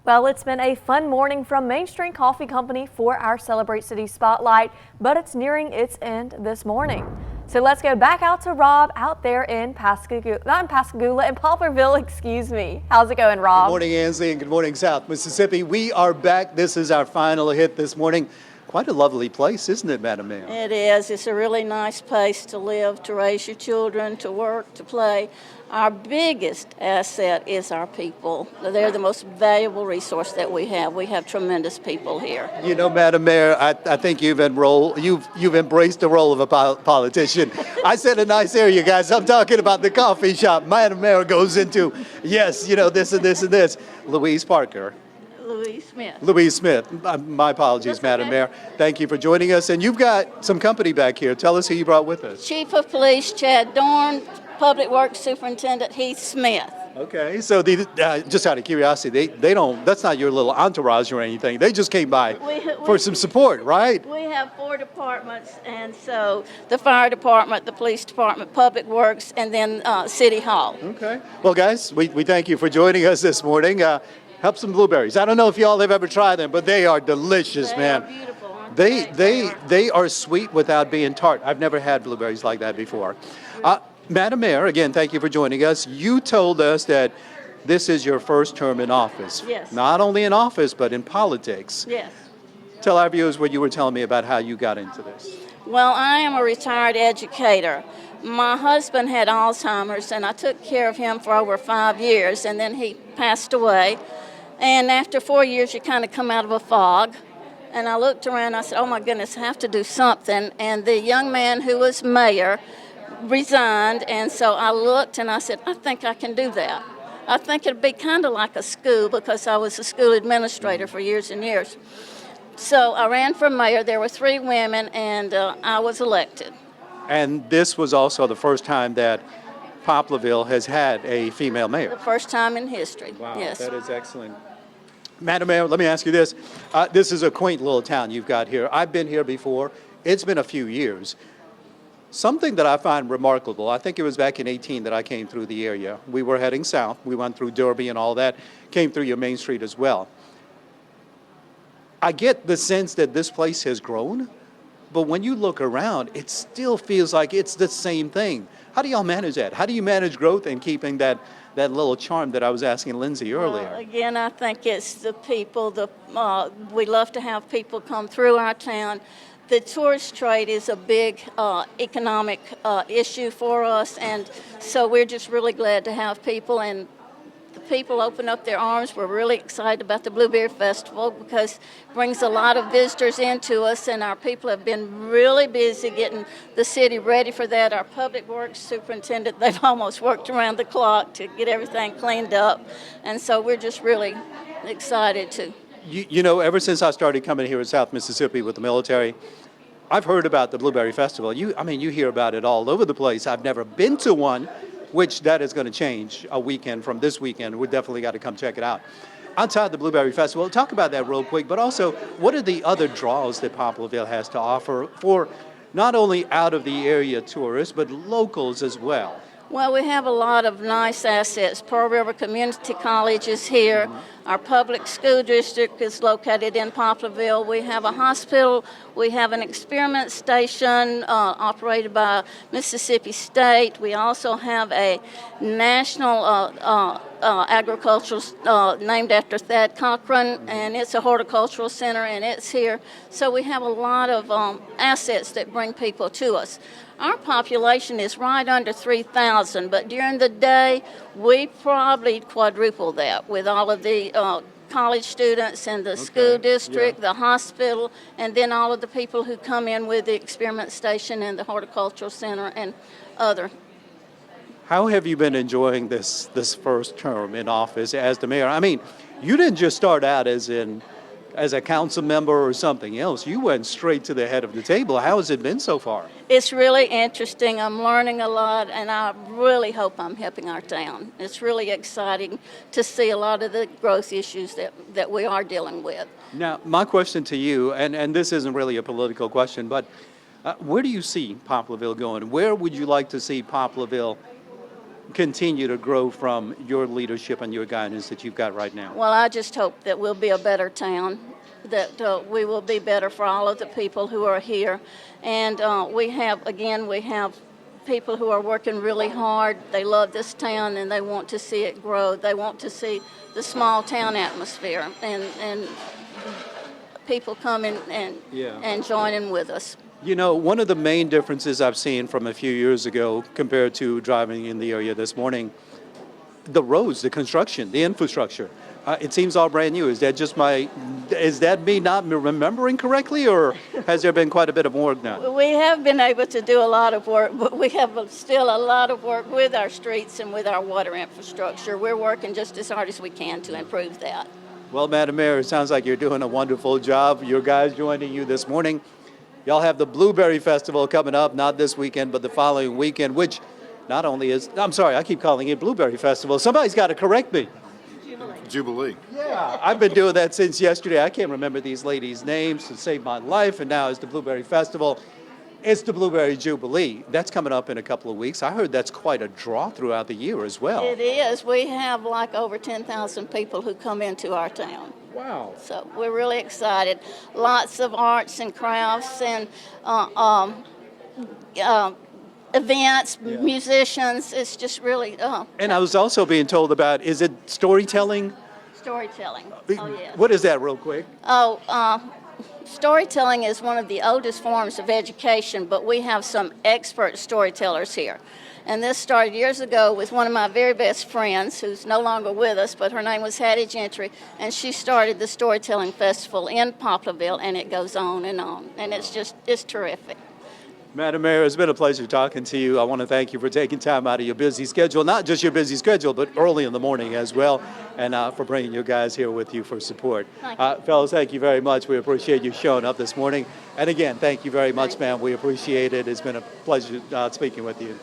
Well, it's been a fun morning from Main Street Coffee Company for our Celebrate City Spotlight, but it's nearing its end this morning. So let's go back out to Rob out there in Pascagoula, not in Pascagoula, in Poplarville, excuse me. How's it going, Rob? Good morning, Ansley, and good morning, South Mississippi. We are back. This is our final hit this morning. Quite a lovely place, isn't it, Madam Mayor? It is. It's a really nice place to live, to raise your children, to work, to play. Our biggest asset is our people. They're the most valuable resource that we have. We have tremendous people here. You know, Madam Mayor, I think you've embraced the role of a politician. I said a nice area, guys. I'm talking about the coffee shop. Madam Mayor goes into, yes, you know, this and this and this. Louise Parker. Louise Smith. Louise Smith. My apologies, That's Madam okay. Mayor. Thank you for joining us. And you've got some company back here. Tell us who you brought with us. Chief of Police Chad Dorn, Public Works Superintendent Heath Smith. Okay, so just out of curiosity, they don't, that's not your little entourage or anything. They just came by for some support, right? We have 4 departments, and so the fire department, the police department, Public Works, and then City Hall. Okay. Well, guys, we thank you for joining us this morning. Have some blueberries. I don't know if y'all have ever tried them, but they are delicious, man. They are beautiful, aren't they? They are sweet without being tart. I've never had blueberries like that before. Madam Mayor, again, thank you for joining us. You told us that this is your first term in office. Yes. Not only in office, but in politics. Yes. Tell our viewers what you were telling me about how you got into this. Well, I am a retired educator. My husband had Alzheimer's, and I took care of him for over 5 years, and then he passed away. And after 4 years, you kind of come out of a fog. And I looked around, and I said, oh my goodness, I have to do something. And the young man who was mayor resigned, and so I looked and I said, I think I can do that. I think it'd be kind of like a school, because I was a school administrator for years and years. So I ran for mayor. There were 3 women, and I was elected. And this was also the first time that Poplarville has had a female mayor. The first time in history. Wow, Yes. that is excellent. Madam Mayor, let me ask you this. This is a quaint little town you've got here. I've been here before. It's been a few years. Something that I find remarkable, I think it was back in 18 that I came through the area. We were heading south. We went through Derby and all that, came through your Main Street as well. I get the sense that this place has grown, but when you look around, it still feels like it's the same thing. How do y'all manage that? How do you manage growth and keeping that little charm that I was asking Lindsay earlier? Well, again, I think it's the people. We love to have people come through our town. The tourist trade is a big economic issue for us, and so we're just really glad to have people, and the people open up their arms. We're really excited about the Blueberry Festival because it brings a lot of visitors into us, and our people have been really busy getting the city ready for that. Our Public Works Superintendent, they've almost worked around the clock to get everything cleaned up, and so we're just really excited to. You know, ever since I started coming here in South Mississippi with the military, I've heard about the Blueberry Festival. You hear about it all over the place. I've never been to one, which that is going to change a weekend from this weekend. We definitely got to come check it out. Outside the Blueberry Festival, talk about that real quick, but also what are the other draws that Poplarville has to offer for not only out of the area tourists, but locals as well? Well, we have a lot of nice assets. Pearl River Community College is here. Our public school district is located in Poplarville. We have a hospital. We have an experiment station operated by Mississippi State. We also have a national agricultural named after Thad Cochran, and it's a horticultural center, and it's here. So we have a lot of assets that bring people to us. Our population is right under 3,000, but during the day, we probably quadruple that with all of the college students and the school district, the hospital, and then all of the people who come in with the experiment station and the horticultural center and other. How have you been enjoying this first term in office as the mayor? I mean, you didn't just start out as a council member or something else. You went straight to the head of the table. How has it been so far? It's really interesting. I'm learning a lot, and I really hope I'm helping our town. It's really exciting to see a lot of the growth issues that we are dealing with. Now, my question to you, and this isn't really a political question, but where do you see Poplarville going? Where would you like to see Poplarville continue to grow from your leadership and your guidance that you've got right now? Well, I just hope that we'll be a better town, that we will be better for all of the people who are here. And we have people who are working really hard. They love this town and they want to see it grow. They want to see the small town atmosphere and people come in and join in with us. You know, one of the main differences I've seen from a few years ago compared to driving in the area this morning, the roads, the construction, the infrastructure. It seems all brand new. Is that me not remembering correctly, or has there been quite a bit of work done? We have been able to do a lot of work, but we have still a lot of work with our streets and with our water infrastructure. We're working just as hard as we can to improve that. Well, Madam Mayor, it sounds like you're doing a wonderful job. Your guys joining you this morning. Y'all have the Blueberry Festival coming up, not this weekend, but the following weekend, which not only is, I'm sorry, I keep calling it Blueberry Festival. Somebody's got to correct me. Jubilee. Yeah, I've been doing that since yesterday. I can't remember these ladies' names to save my life, and now it's the Blueberry Festival. It's the Blueberry Jubilee. That's coming up in a couple of weeks. I heard that's quite a draw throughout the year as well. It is. We have like over 10,000 people who come into our town. Wow. So we're really excited. Lots of arts and crafts and events, musicians. It's just really And I was also being told about, is it storytelling? storytelling. Oh, yes. What is that real quick? Storytelling is one of the oldest forms of education, but we have some expert storytellers here. And this started years ago with one of my very best friends, who's no longer with us, but her name was Hattie Gentry, and she started the Storytelling Festival in Poplarville, and it goes on, and it's terrific. Madam Mayor, it's been a pleasure talking to you. I want to thank you for taking time out of your busy schedule, not just your busy schedule, but early in the morning as well, and for bringing your guys here with you for support. Fellas, thank you very much. We appreciate you showing up this morning. And again, thank you very much, ma'am. We appreciate it. It's been a pleasure speaking with you.